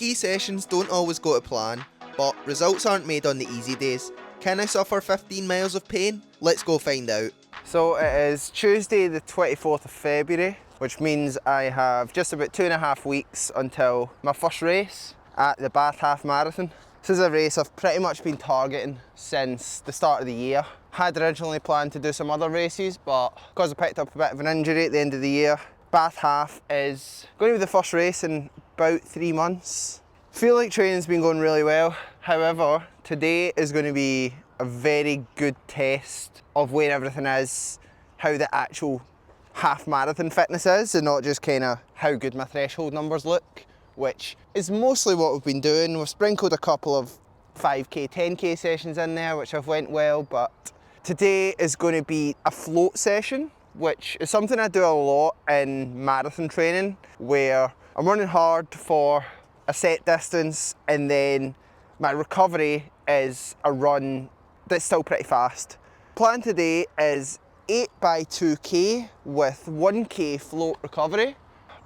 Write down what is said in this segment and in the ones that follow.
Key sessions don't always go to plan, but results aren't made on the easy days. Can I suffer 15 miles of pain? Let's go find out. So it is Tuesday the 24th of February, which means I have just about 2.5 weeks until my first race at the Bath Half Marathon. This is a race I've pretty much been targeting since the start of the year. Had originally planned to do some other races, but because I picked up a bit of an injury at the end of the year, Bath Half is going to be the first race in about 3 months. Feel like training's been going really well. However, today is going to be a very good test of where everything is, how the actual half marathon fitness is, and not just kind of how good my threshold numbers look, which is mostly what we've been doing. We've sprinkled a couple of 5k, 10k sessions in there, which have went well, but today is going to be a float session, which is something I do a lot in marathon training, where I'm running hard for a set distance and then my recovery is a run that's still pretty fast. Plan today is 8 by 2k with 1k float recovery.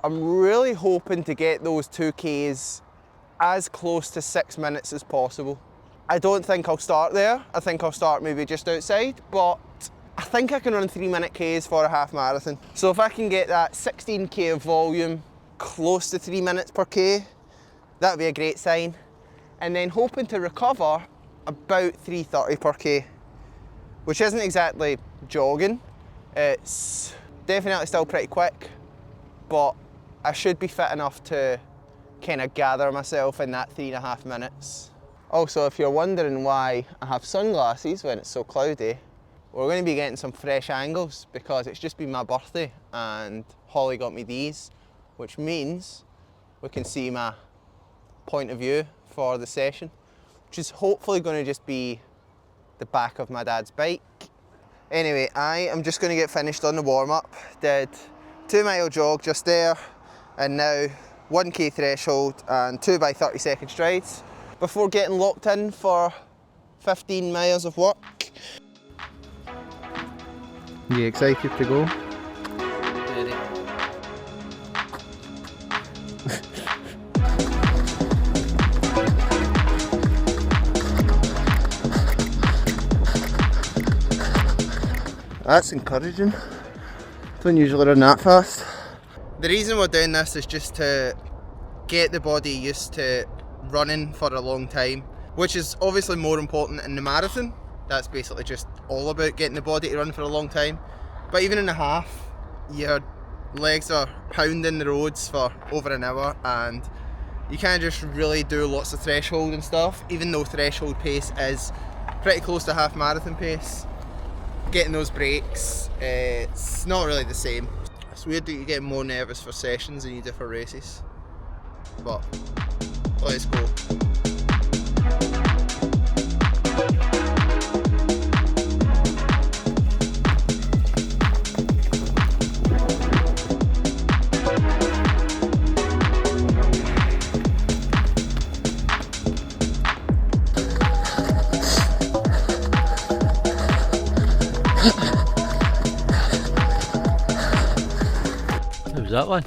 I'm really hoping to get those 2Ks as close to 6 minutes as possible. I don't think I'll start there. I think I'll start maybe just outside, but I think I can run 3-minute Ks for a half marathon. So if I can get that 16k of volume close to 3 minutes per K, that'd be a great sign. And then hoping to recover about 3:30 per K, which isn't exactly jogging. It's definitely still pretty quick, but I should be fit enough to kind of gather myself in that 3.5 minutes. Also, if you're wondering why I have sunglasses when it's so cloudy, we're going to be getting some fresh angles because it's just been my birthday and Holly got me these, which means we can see my point of view for the session, which is hopefully going to just be the back of my dad's bike. Anyway, I am just going to get finished on the warm-up. Did 2-mile jog just there, and now 1k threshold and 2 by 30 second strides before getting locked in for 15 miles of work. You excited to go? Ready. That's encouraging. Don't usually run that fast. The reason we're doing this is just to get the body used to running for a long time, which is obviously more important in the marathon. That's basically just all about getting the body to run for a long time. But even in the half, your legs are pounding the roads for over an hour and you can't just really do lots of threshold and stuff, even though threshold pace is pretty close to half marathon pace. Getting those breaks, it's not really the same. It's weird that you get more nervous for sessions than you do for races. But let's go. How was that one?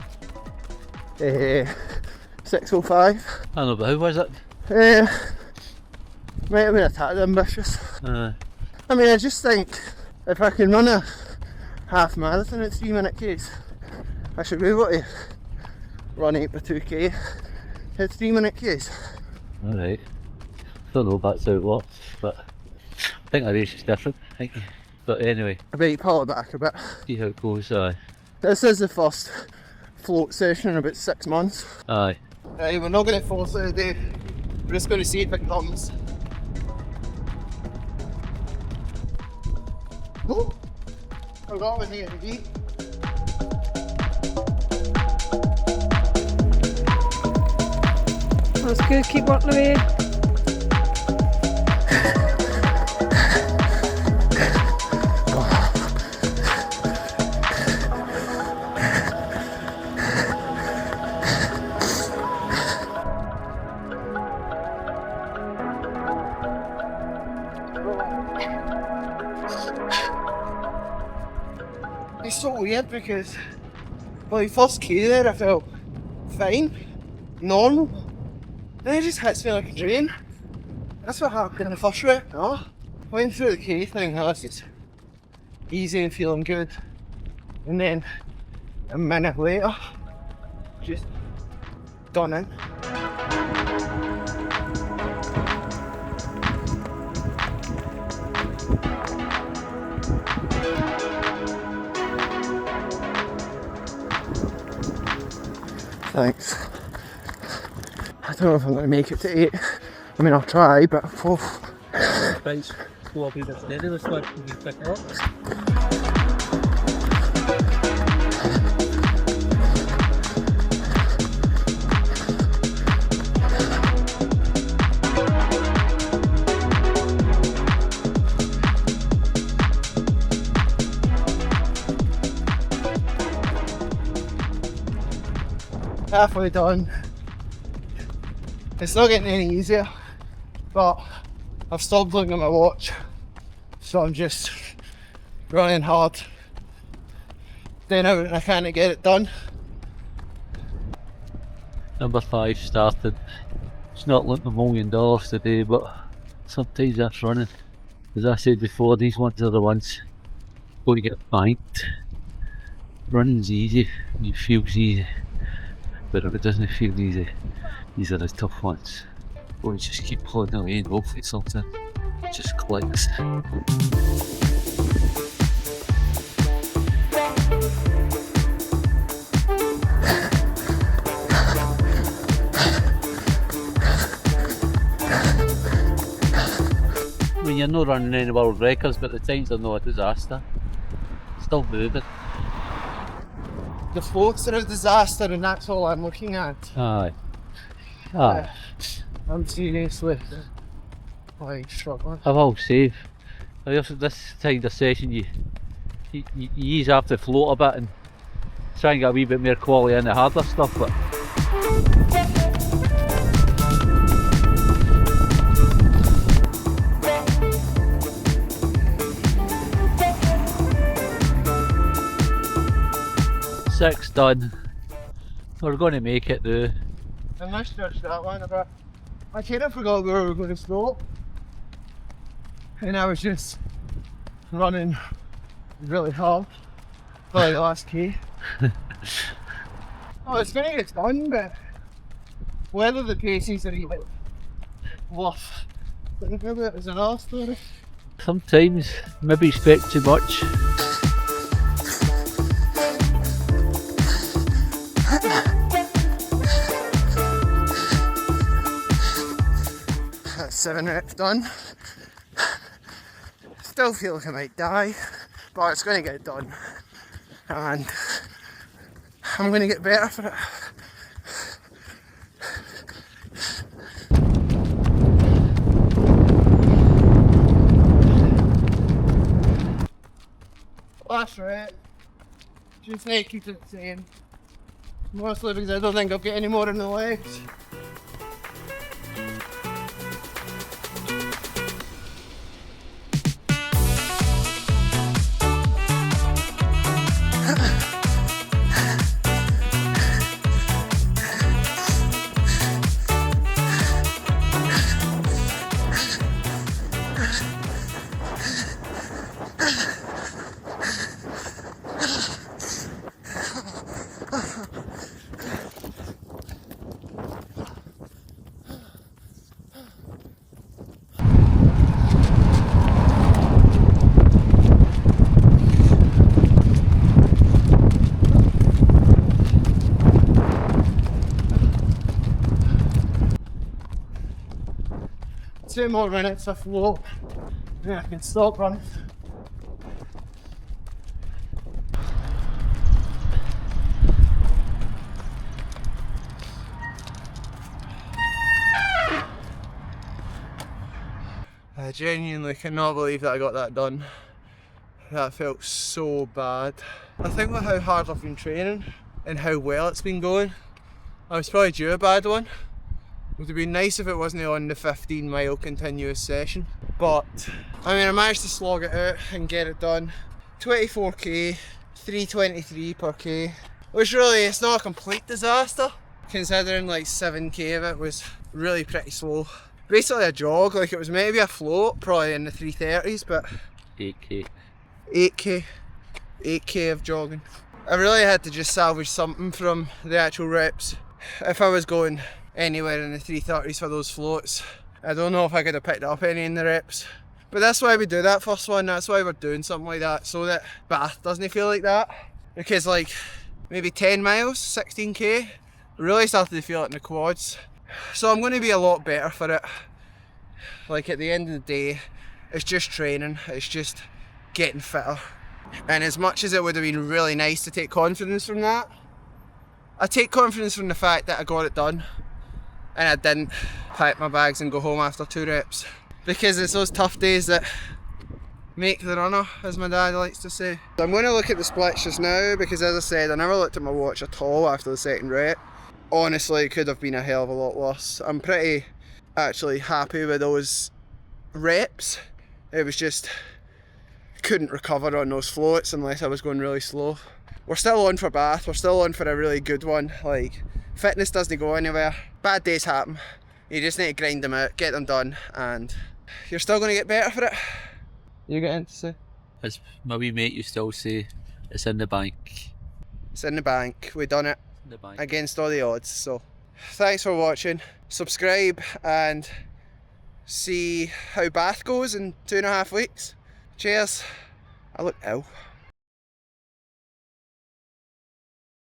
6:05. I know, but how was it? Might have been a tad ambitious. Uh, I mean, I just think if I can run a half marathon at 3-minute Ks, I should be able to run 8 by 2k at 3-minute Ks. Alright. Don't know if that's how it works, but I think a race is different. But anyway, I bet you pull it back a bit. see how it goes. This is the first float session in about 6 months. Aye. Right, we're not going to force it today. We're just going to see if it comes. Oh! Forgot with the energy. That's good, keep working away. It's so weird because, well, the first K there I felt fine, normal. And it just hits me like a drain. That's what happened in the first route, no? Went through the K thing, I was just easy and feeling good. And then a minute later, just done in. Thanks. I don't know if I'm going to make it to 8. I mean, I'll try, but Thanks. We'll be this steady, let's go and pick it up. halfway done. It's not getting any easier, but I've stopped looking at my watch, so I'm just running hard. Then I can't get it done. Number 5 started. It's not like $1 million today, but sometimes that's running. As I said before, these ones are the ones going to get banked. Running's easy, it feels easy, but if it doesn't feel easy, these are the tough ones. Or you just keep pulling away and hopefully something just clicks. I mean, you're not running any world records, but the times are not a disaster. Still moving. The floats are a disaster, and that's all I'm looking at. Aye. Aye. I'm seriously like struggling. I will save. This kind of session, you ease have to float a bit and try and get a wee bit more quality in the harder stuff. But six done. We're going to make it though. I misjudged that one a bit. I kind of forgot where we were going to stop, and I was just running really hard for like the last K. Oh, it's going to get done, but whether the paces are even worth thinking about is another story. Sometimes maybe expect too much. That's 7 reps done. Still feel like I might die, but it's going to get done, and I'm going to get better for it. Last rep, just need to keep it the same, mostly because I don't think I'll get any more in the legs. Two more minutes of flow, then I can stop running. I genuinely cannot believe that I got that done. That felt so bad. I think with how hard I've been training and how well it's been going, I was probably due a bad one. It would have been nice if it wasn't on the 15-mile continuous session, but I mean, I managed to slog it out and get it done. 24k, 323 per k, which really, it's not a complete disaster, considering like 7k of it was really pretty slow. Basically a jog, like it was maybe a float, probably in the 330s, but 8k. 8k of jogging. I really had to just salvage something from the actual reps. If I was going anywhere in the 330s for those floats, I don't know if I could have picked up any in the reps. But that's why we do that first one, that's why we're doing something like that, so that Bath doesn't feel like that. Because like maybe 10 miles, 16k, really started to feel it in the quads. So I'm going to be a lot better for it. Like at the end of the day, it's just training, it's just getting fitter. And as much as it would have been really nice to take confidence from that, I take confidence from the fact that I got it done and I didn't pack my bags and go home after 2 reps. Because it's those tough days that make the runner, as my dad likes to say. I'm going to look at the splits just now because, as I said, I never looked at my watch at all after the second rep. Honestly, it could have been a hell of a lot worse. I'm pretty actually happy with those reps. It was just, couldn't recover on those floats unless I was going really slow. We're still on for Bath, we're still on for a really good one. Like, fitness doesn't go anywhere. Bad days happen. You just need to grind them out, get them done, and you're still going to get better for it. You got anything to say? As my wee mate used to always say, it's in the bank. It's in the bank. We done it In the bank. against all the odds. So thanks for watching. Subscribe and see how Bath goes in 2.5 weeks. Cheers. I look ill.